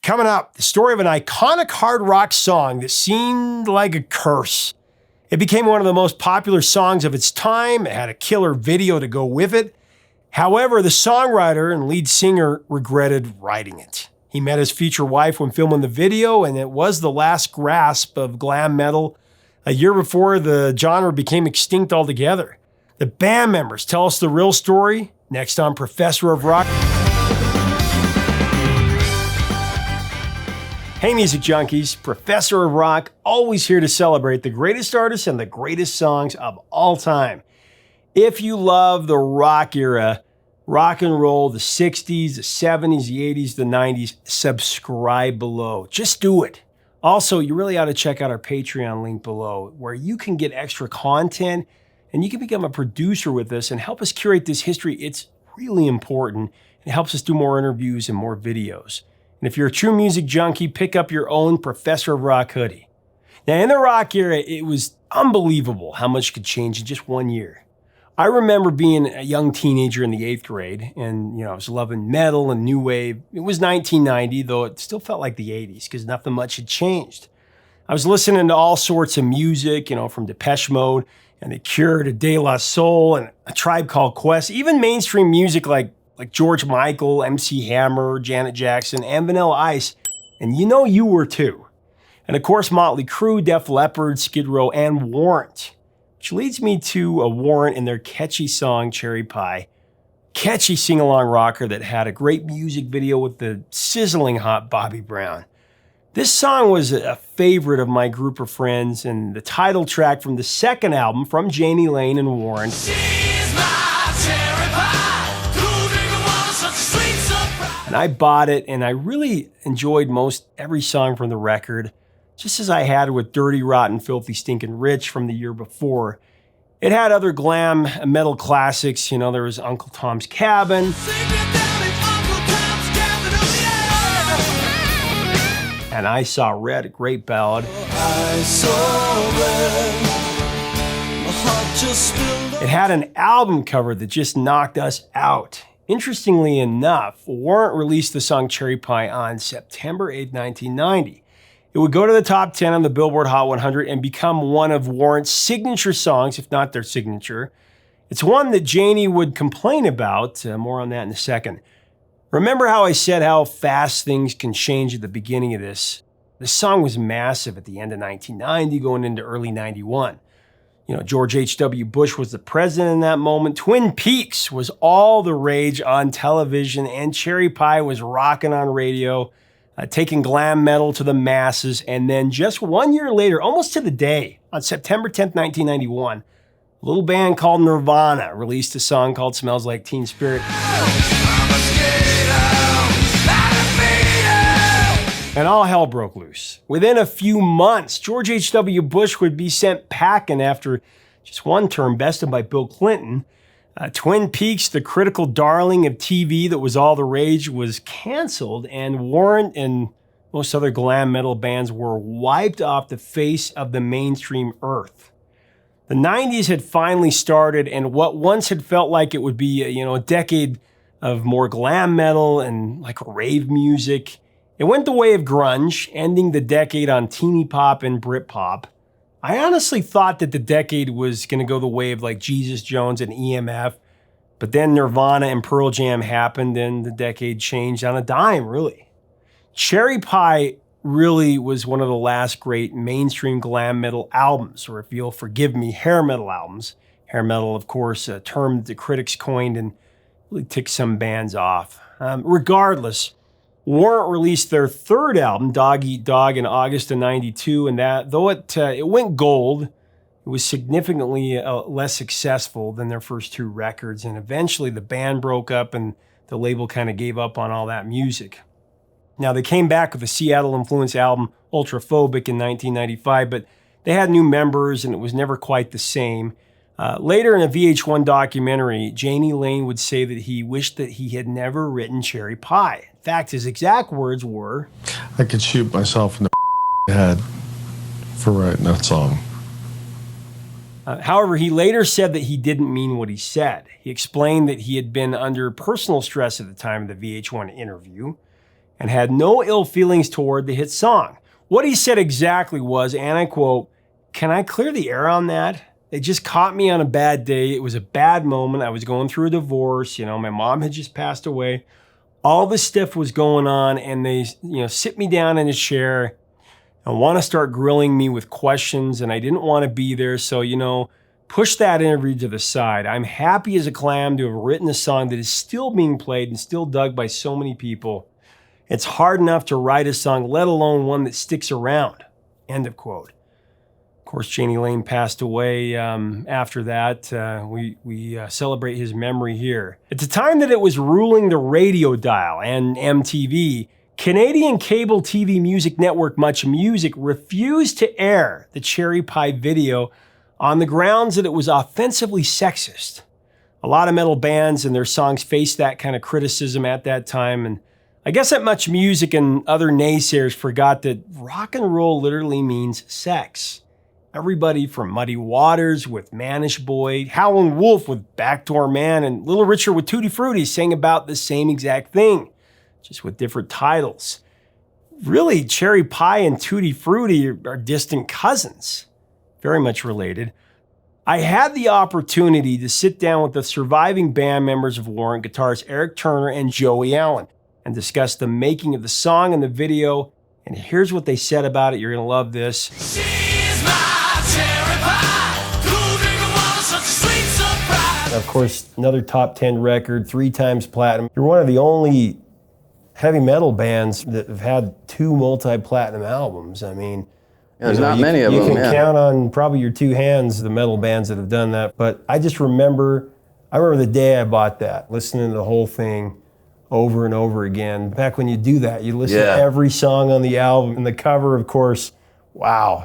Coming up, the story of an iconic hard rock song that seemed like a curse. It became one of the most popular songs of its time. It had a killer video to go with it. However, the songwriter and lead singer regretted writing it. He met his future wife when filming the video, and it was the last grasp of glam metal a year before the genre became extinct altogether. The band members tell us the real story next on Professor of Rock. Hey music junkies, Professor of Rock, always here to celebrate the greatest artists and the greatest songs of all time. If you love the rock era, rock and roll, the 60s, the 70s, the 80s, the 90s, subscribe below. Just do it. Also, you really ought to check out our Patreon link below, where you can get extra content and you can become a producer with us and help us curate this history. It's really important. It helps us do more interviews and more videos. And if you're a true music junkie, pick up your own Professor of Rock hoodie. Now, in the rock era, it was unbelievable how much could change in just 1 year. I remember being a young teenager in the 8th grade, and I was loving metal and new wave. It was 1990, though it still felt like the 80s because nothing much had changed. I was listening to all sorts of music, from Depeche Mode and The Cure to De La Soul and A Tribe Called Quest, even mainstream music like George Michael, MC Hammer, Janet Jackson, and Vanilla Ice. And you were too. And of course, Motley Crue, Def Leppard, Skid Row, and Warrant. Which leads me to a Warrant and their catchy song, Cherry Pie. Catchy sing-along rocker that had a great music video with the sizzling hot Bobby Brown. This song was a favorite of my group of friends and the title track from the second album from Jani Lane and Warrant. And I bought it, and I really enjoyed most every song from the record, just as I had with Dirty, Rotten, Filthy, Stinkin' Rich from the year before. It had other glam metal classics. There was Uncle Tom's Cabin. And I Saw Red, a great ballad. It had an album cover that just knocked us out. Interestingly enough, Warrant released the song Cherry Pie on September 8, 1990. It would go to the top 10 on the Billboard Hot 100 and become one of Warrant's signature songs, if not their signature. It's one that Jani would complain about. More on that in a second. Remember how I said how fast things can change at the beginning of this? This song was massive at the end of 1990, going into early 91. George H.W. Bush was the president in that moment. Twin Peaks was all the rage on television, and Cherry Pie was rocking on radio, taking glam metal to the masses. And then just 1 year later, almost to the day, on September 10th, 1991, a little band called Nirvana released a song called Smells Like Teen Spirit. And all hell broke loose. Within a few months, George H.W. Bush would be sent packing after just one term, bested by Bill Clinton. Twin Peaks, the critical darling of TV that was all the rage, was canceled, and Warrant and most other glam metal bands were wiped off the face of the mainstream earth. The 90s had finally started, and what once had felt like it would be a decade of more glam metal and like rave music, it went the way of grunge, ending the decade on teeny pop and Britpop. I honestly thought that the decade was going to go the way of like Jesus Jones and EMF, but then Nirvana and Pearl Jam happened and the decade changed on a dime, really. Cherry Pie really was one of the last great mainstream glam metal albums, or if you'll forgive me, hair metal albums. Hair metal, of course, a term that the critics coined and really ticked some bands off. Regardless, Warrant released their third album, Dog Eat Dog, in August of 92, and that, though it went gold, it was significantly less successful than their first two records, and eventually the band broke up and the label kind of gave up on all that music. Now, they came back with a Seattle-influenced album, Ultraphobic, in 1995, but they had new members, and it was never quite the same. Later in a VH1 documentary, Jani Lane would say that he wished that he had never written Cherry Pie. In fact, his exact words were, I could shoot myself in the head for writing that song. However, he later said that he didn't mean what he said. He explained that he had been under personal stress at the time of the VH1 interview, and had no ill feelings toward the hit song. What he said exactly was, and I quote, "Can I clear the air on that? They just caught me on a bad day. It was a bad moment. I was going through a divorce. My mom had just passed away. All this stuff was going on, and they, sit me down in a chair and want to start grilling me with questions, and I didn't want to be there. So, push that interview to the side. I'm happy as a clam to have written a song that is still being played and still dug by so many people. It's hard enough to write a song, let alone one that sticks around." End of quote. Of course, Jani Lane passed away after that. We celebrate his memory here. At the time that it was ruling the radio dial and MTV, Canadian cable TV music network Much Music refused to air the Cherry Pie video on the grounds that it was offensively sexist. A lot of metal bands and their songs faced that kind of criticism at that time, and I guess that Much Music and other naysayers forgot that rock and roll literally means sex. Everybody from Muddy Waters with Manish Boy, Howlin' Wolf with Backdoor Man, and Little Richard with Tutti Frutti sang about the same exact thing, just with different titles. Really, Cherry Pie and Tutti Frutti are distant cousins, very much related. I had the opportunity to sit down with the surviving band members of Warrant, guitarist Erik Turner and Joey Allen, and discuss the making of the song and the video. And here's what they said about it. You're going to love this. She's my cherry pie, cool drinking water, such a sweet surprise. Of course, another top 10 record, 3 times platinum. You're one of the only heavy metal bands that have had 2 multi-platinum albums. I mean, there's not many of them. You can count on probably your 2 hands the metal bands that have done that. But I just remember the day I bought that, listening to the whole thing over and over again. Back when you do that, you listen to every song on the album, and the cover, of course, wow.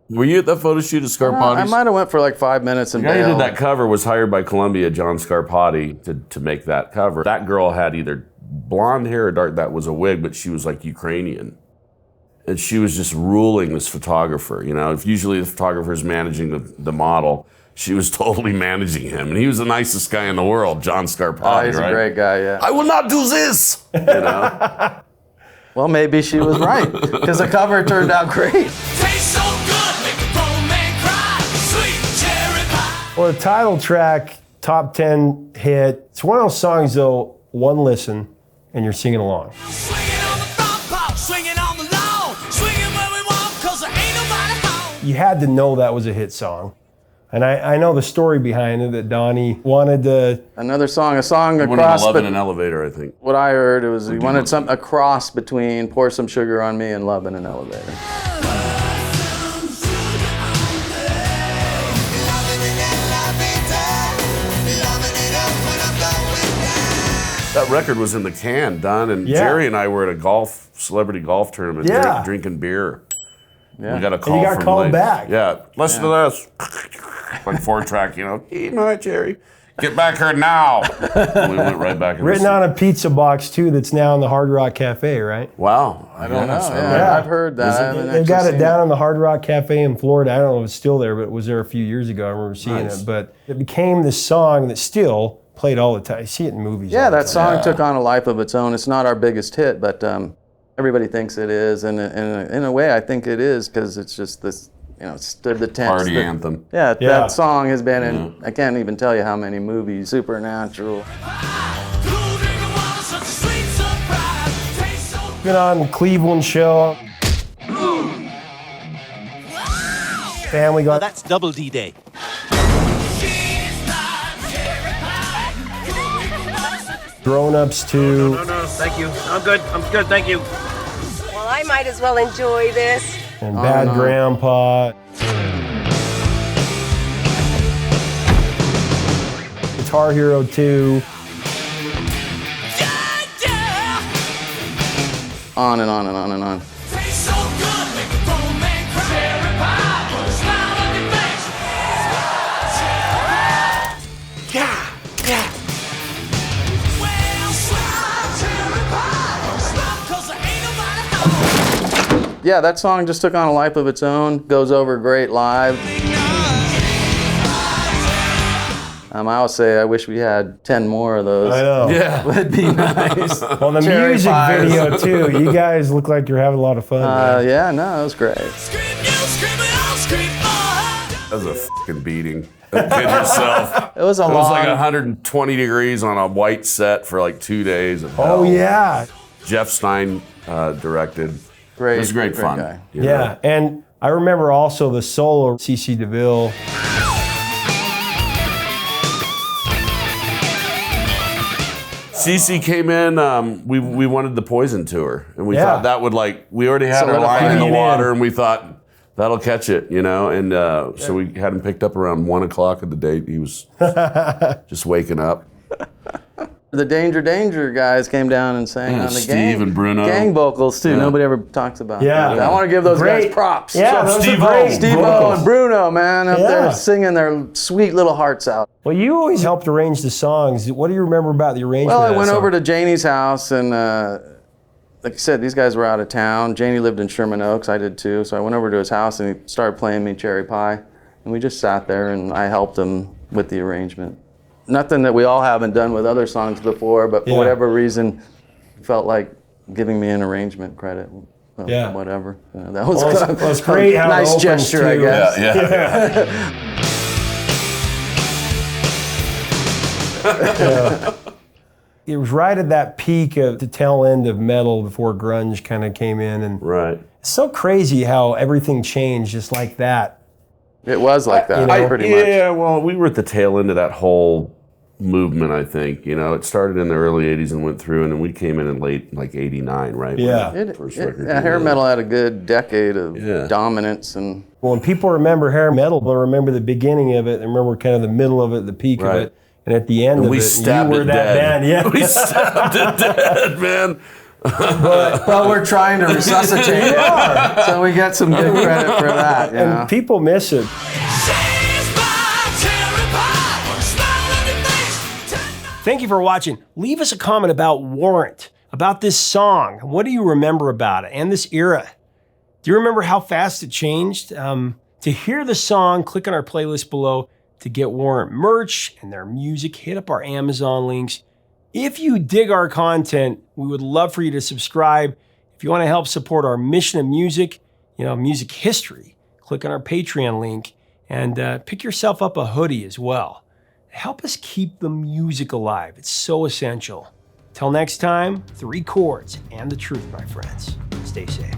Were you at that photo shoot at Scarpotti's? I might have went for like 5 minutes and The guy who bailed. did that cover was hired by Columbia, John Scarpati, to make that cover. That girl had either blonde hair or dark, that was a wig, but she was like Ukrainian. And she was just ruling this photographer. If usually the photographer is managing the model, she was totally managing him. And he was the nicest guy in the world, John Scarpati, Oh, he's right? a great guy, yeah. I will not do this! Well, maybe she was right, because the cover turned out great. Tastes so good, make a grown man cry. Sweet cherry pie. Well, the title track, top 10 hit. It's one of those songs, though, one listen, and you're singing along. Swinging on the front porch, swinging on the lawn, swinging where we want, 'cause there ain't nobody home. You had to know that was a hit song. And I know the story behind it, that Donnie wanted to... Another song, a song He wanted across, love but in an elevator, I think. what I heard, it was he wanted a cross between Pour Some Sugar on Me and Love in an Elevator. That record was in the can, done, and Jerry and I were at a celebrity golf tournament drinking beer. Yeah. We got a call And you got from called like, back. Yeah, listen to this. Like 4-track, Hey, my Jerry. Get back here now. And we went right back in Written on a pizza box, too, that's now in the Hard Rock Cafe, right? Wow. I don't know. Yeah. I've heard that. I haven't They've got actually it seen down in the Hard Rock Cafe in Florida. I don't know if it's still there, but it was there a few years ago. I remember seeing it. But it became this song that still played all the time. You see it in movies. Yeah, all the that time. song took on a life of its own. It's not our biggest hit, but everybody thinks it is, and in a way, I think it is, because it's just this, it stood the test. Party anthem. Yeah, that song has been in, I can't even tell you how many movies. Supernatural. Cool drinking water, such a sweet surprise. Tastes so good. Been on the Cleveland show. Family Well, Guy. that's double D Day. She's my cherry pie, cool drinking water, such a Grown-ups too. No, thank you. I'm good, thank you. Well, I might as well enjoy this. And Bad Grandpa. Guitar Hero 2. On and on and on and on. tastes so good, make a grown man cry. Cherry pie, put a smile on your face. Well, smile, cherry pie. Smile, 'cause there ain't nobody home. Yeah, that song just took on a life of its own. Goes over great live. I always say I wish we had 10 more of those. I know. Yeah. Would be nice. Well, the Cherry music pies. video too. You guys look like you're having a lot of fun. man. Yeah, no, it was great. Scream, you scream, and I'll scream. That was a fucking beating. Don't kid yourself. It was a It was like long. 120 degrees on a white set for like 2 days. Of Oh hell. yeah, Jeff Stein directed. Great, It was great fun. guy. you know? yeah. And I remember also the solo CC DeVille. CC came in. We wanted the Poison tour, and we Yeah. thought that would we already had our Solidify line in the it. water, and we thought that'll catch it, you know. And so we had him picked up around 1 o'clock of the day. He was just waking up. The Danger guys came down and sang Yeah, on the Steve and Bruno. gang vocals too. Yeah. Nobody ever talks about Yeah. that. I want to give those Great. guys props. Yeah, those are Steve-O. great Steve-O vocals. and Bruno, man, up Yeah. there singing their sweet little hearts out. Well, you always helped arrange the songs. What do you remember about the arrangement? Well, I of that went song? over to Janie's house, and like I said, these guys were out of town. Janie lived in Sherman Oaks. I did too. So I went over to his house, and he started playing me Cherry Pie. And we just sat there, and I helped him with the arrangement. Nothing that we all haven't done with other songs before, but for Yeah. whatever reason, felt like giving me an arrangement credit. Well, Yeah. whatever. That was Well, good. it's great how it nice opens, gesture, I too. guess. Yeah. It was right at that peak of the tail end of metal before grunge kind of came in, and Right. it's so crazy how everything changed just like that. It was like that, You know, pretty much. Yeah, well, we were at the tail end of that whole movement, I think. You know, it started in the early 80s and went through, and then we came in late, like 89, right? Yeah. First record Yeah, we hair did. metal had a good decade of Yeah. dominance, and Well, when people remember hair metal, they'll remember the beginning of it, and remember kind of the middle of it, the peak of Right. it, and at the end And of we it, stabbed you were it that dead. band. Yeah. We stabbed it dead, man. well, we're trying to resuscitate it, so we get some good credit for that. You know? And people miss it. She's my cherry pie. Smile on your face. Thank you for watching. Leave us a comment about Warrant, about this song. What do you remember about it and this era? Do you remember how fast it changed? To hear the song, click on our playlist below to get Warrant merch and their music. Hit up our Amazon links. If you dig our content, we would love for you to subscribe. If you want to help support our mission of music, music history, click on our Patreon link and pick yourself up a hoodie as well. Help us keep the music alive. It's so essential. Till next time, 3 chords and the truth, my friends. Stay safe.